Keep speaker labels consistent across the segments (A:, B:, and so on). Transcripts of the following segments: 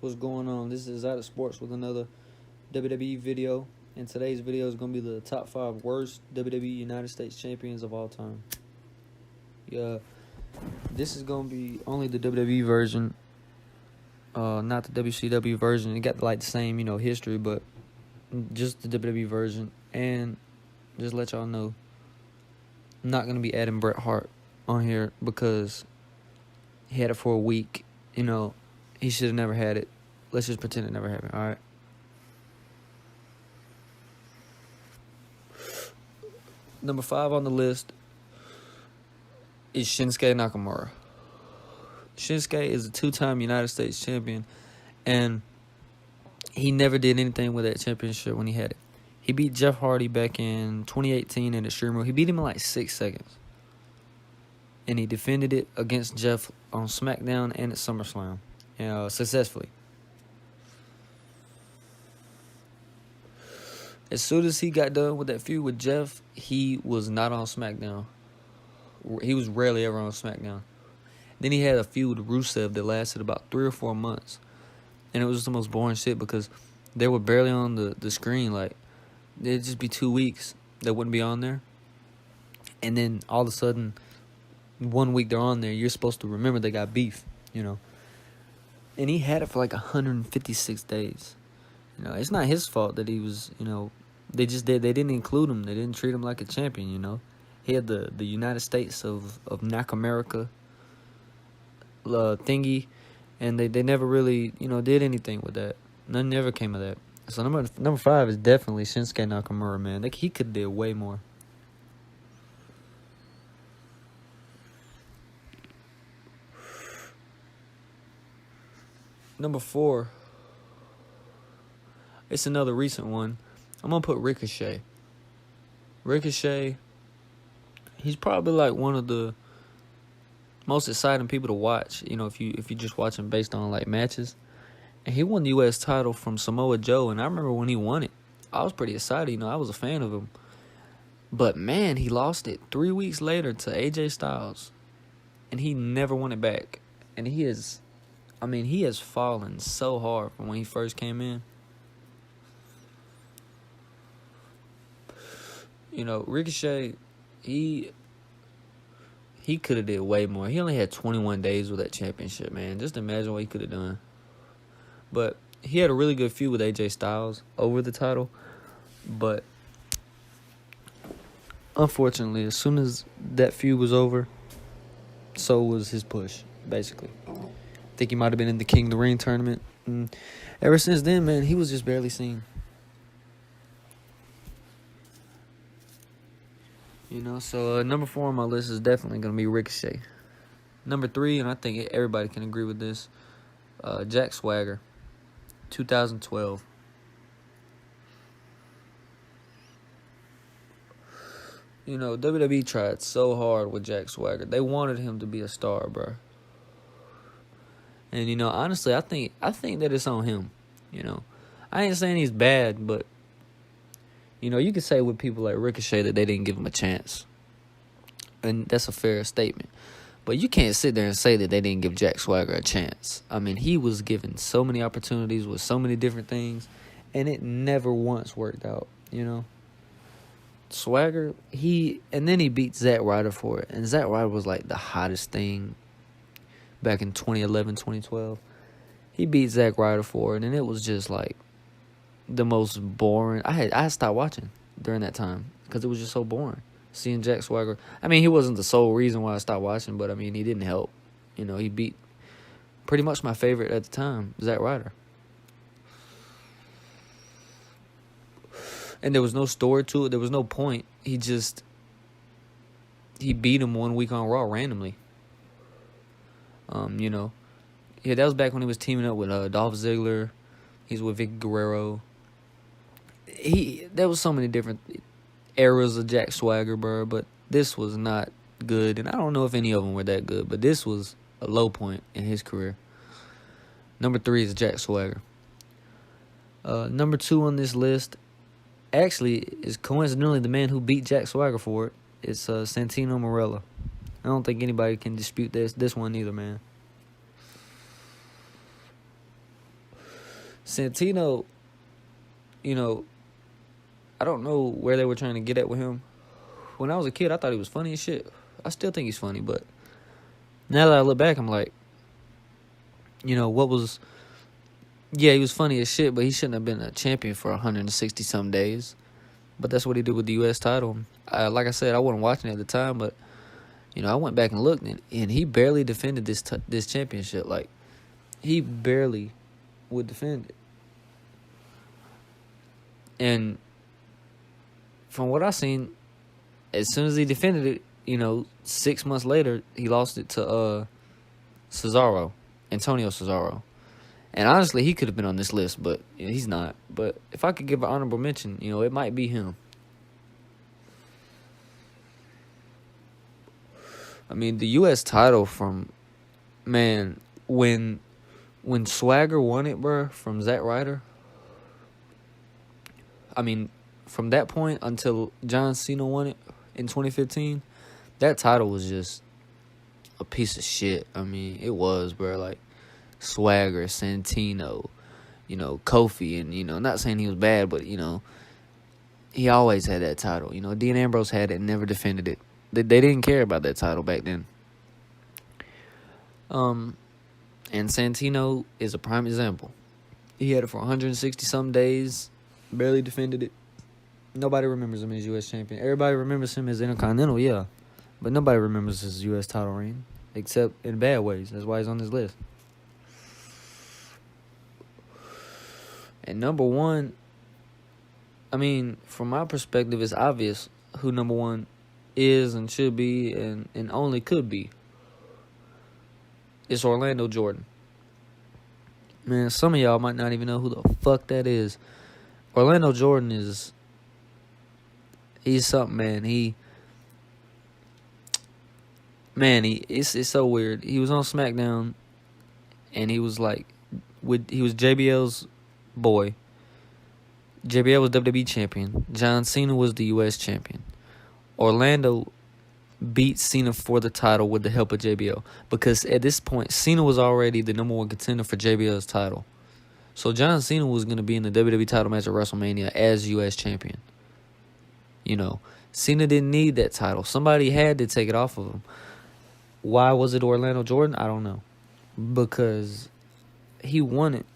A: What's going on? This is Out of Sports with another WWE video. And today's video is going to be the top 5 worst WWE United States Champions of all time. Yeah, this is going to be only the WWE version, not the WCW version. It got like the same, history, but just the WWE version. And just let y'all know, I'm not going to be adding Bret Hart on here because he had it for a week. He should have never had it. Let's just pretend it never happened, all right? Number 5 on the list is Shinsuke Nakamura. Shinsuke is a 2-time United States champion, and he never did anything with that championship when he had it. He beat Jeff Hardy back in 2018 in Extreme Rules. He beat him in like 6 seconds. And he defended it against Jeff on SmackDown and at SummerSlam. Successfully. As soon as he got done with that feud with Jeff, he was not on SmackDown. He was rarely ever on SmackDown. Then he had a feud with Rusev that lasted about 3 or 4 months. And it was just the most boring shit because they were barely on the screen. Like, it'd just be 2 weeks that wouldn't be on there. And then all of a sudden, 1 week they're on there, you're supposed to remember they got beef, And he had it for like 156 days. It's not his fault that he was, they didn't include him. They didn't treat him like a champion, He had the United States of Nakamerica thingy, and they never really, did anything with that. Nothing ever came of that. So number 5 is definitely Shinsuke Nakamura, man. He could have did way more. Number 4, it's another recent one. I'm going to put Ricochet. Ricochet, he's probably like one of the most exciting people to watch, if you just watch him based on like matches. And he won the U.S. title from Samoa Joe, and I remember when he won it, I was pretty excited, I was a fan of him. But man, he lost it 3 weeks later to AJ Styles, and he never won it back. And he has fallen so hard from when he first came in. Ricochet, he could have did way more. He only had 21 days with that championship, man. Just imagine what he could have done. But he had a really good feud with AJ Styles over the title. But unfortunately, as soon as that feud was over, so was his push, basically. I think he might have been in the King of the Ring tournament. And ever since then, man, he was just barely seen. So number 4 on my list is definitely going to be Ricochet. Number 3, and I think everybody can agree with this, Jack Swagger, 2012. WWE tried so hard with Jack Swagger. They wanted him to be a star, bro. And, honestly, I think that it's on him, I ain't saying he's bad, but, you could say with people like Ricochet that they didn't give him a chance. And that's a fair statement. But you can't sit there and say that they didn't give Jack Swagger a chance. He was given so many opportunities with so many different things, and it never once worked out, Swagger, and then he beat Zack Ryder for it. And Zack Ryder was like the hottest thing back in 2011, 2012. He beat Zack Ryder for it, and it was just like the most boring. I stopped watching during that time because it was just so boring seeing Jack Swagger. He wasn't the sole reason why I stopped watching, but he didn't help. He beat pretty much my favorite at the time, Zack Ryder. And there was no story to it. There was no point. He beat him 1 week on Raw randomly. Yeah, that was back when he was teaming up with Dolph Ziggler. He's with Vicky Guerrero. There was so many different eras of Jack Swagger, bro, but this was not good. And I don't know if any of them were that good, but this was a low point in his career. Number 3 is Jack Swagger. Number 2 on this list actually is coincidentally the man who beat Jack Swagger for it. It's Santino Morella. I don't think anybody can dispute this one either, man. Santino, you know, I don't know where they were trying to get at with him. When I was a kid, I thought he was funny as shit. I still think he's funny, but now that I look back, I'm like, what was... Yeah, he was funny as shit, but he shouldn't have been a champion for 160-some days. But that's what he did with the U.S. title. Like I said, I wasn't watching it at the time, but, I went back and looked, and he barely defended this championship. Like, he barely would defend it. And from what I seen, as soon as he defended it, 6 months later, he lost it to Antonio Cesaro. And honestly, he could have been on this list, but he's not. But if I could give an honorable mention, it might be him. I mean, the U.S. title from, man, when Swagger won it, bro, from Zack Ryder, I mean, from that point until John Cena won it in 2015, that title was just a piece of shit. I mean, it was, bro. Like, Swagger, Santino, Kofi, and, not saying he was bad, but, he always had that title. Dean Ambrose had it and never defended it. They didn't care about that title back then. And Santino is a prime example. He had it for 160-some days, barely defended it. Nobody remembers him as U.S. champion. Everybody remembers him as Intercontinental, yeah. But nobody remembers his U.S. title reign, except in bad ways. That's why he's on this list. And number one, I mean, from my perspective, it's obvious who number one is and should be and only could be. It's Orlando Jordan. Man, some of y'all might not even know who the fuck that is. Orlando Jordan he's something, man. It's so weird. He was on SmackDown, and he was like, he was JBL's boy. JBL was WWE champion. John Cena was the U.S. champion. Orlando beat Cena for the title with the help of JBL, because at this point, Cena was already the number one contender for JBL's title. So John Cena was going to be in the WWE title match at WrestleMania as U.S. champion. Cena didn't need that title. Somebody had to take it off of him. Why was it Orlando Jordan? I don't know. Because he won it.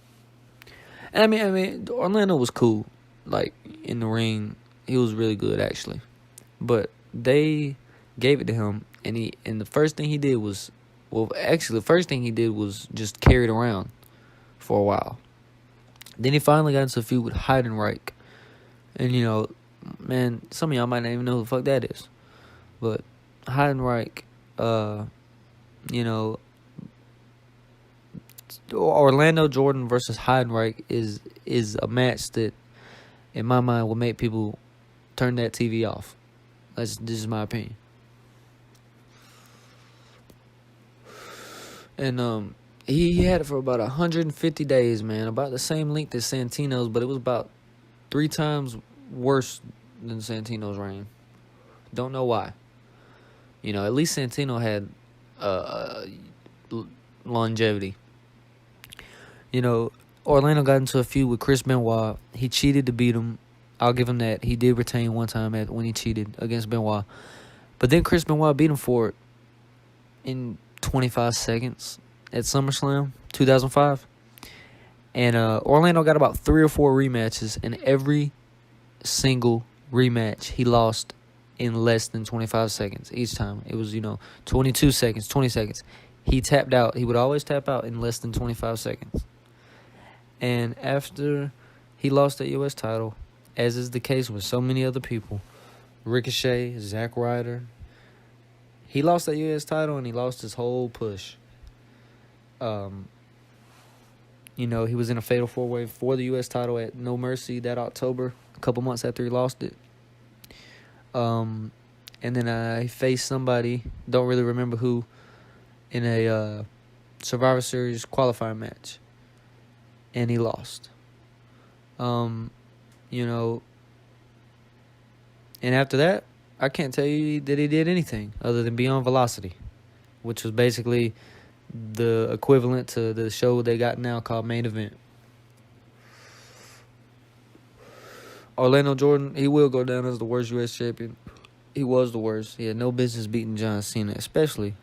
A: And I mean, Orlando was cool. Like, in the ring, he was really good, actually. But they gave it to him, and the first thing he did was, just carry it around for a while. Then he finally got into a feud with Heidenreich. And, man, some of y'all might not even know who the fuck that is. But Heidenreich, Orlando Jordan versus Heidenreich is a match that, in my mind, will make people turn that TV off. This is my opinion. And he had it for about 150 days, man. About the same length as Santino's, but it was about 3 times worse than Santino's reign. Don't know why. At least Santino had longevity. Orlando got into a feud with Chris Benoit. He cheated to beat him. I'll give him that. He did retain one time when he cheated against Benoit. But then Chris Benoit beat him for it in 25 seconds at SummerSlam 2005. And Orlando got about 3 or 4 rematches, and every single rematch he lost in less than 25 seconds each time. It was, 22 seconds, 20 seconds. He tapped out. He would always tap out in less than 25 seconds. And after he lost that U.S. title, as is the case with so many other people, Ricochet, Zack Ryder, he lost that U.S. title and he lost his whole push. He was in a fatal 4-way for the U.S. title at No Mercy that October, a couple months after he lost it. And then he faced somebody, don't really remember who, in a Survivor Series qualifying match. And he lost. And after that, I can't tell you that he did anything other than be on Velocity, which was basically the equivalent to the show they got now called Main Event. Orlando Jordan, he will go down as the worst U.S. champion. He was the worst. He had no business beating John Cena, especially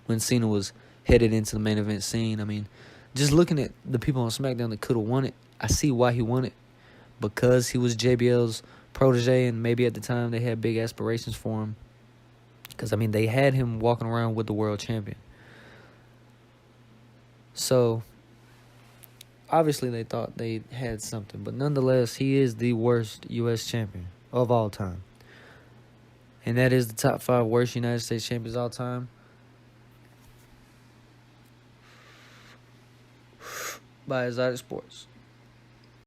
A: when Cena was headed into the main event scene. I mean, just looking at the people on SmackDown that could have won it, I see why he won it. Because he was JBL's protege, and maybe at the time they had big aspirations for him. Because, I mean, they had him walking around with the world champion. So, obviously they thought they had something. But nonetheless, he is the worst U.S. champion of all time. And that is the top 5 worst United States champions of all time. By Exotic Sports.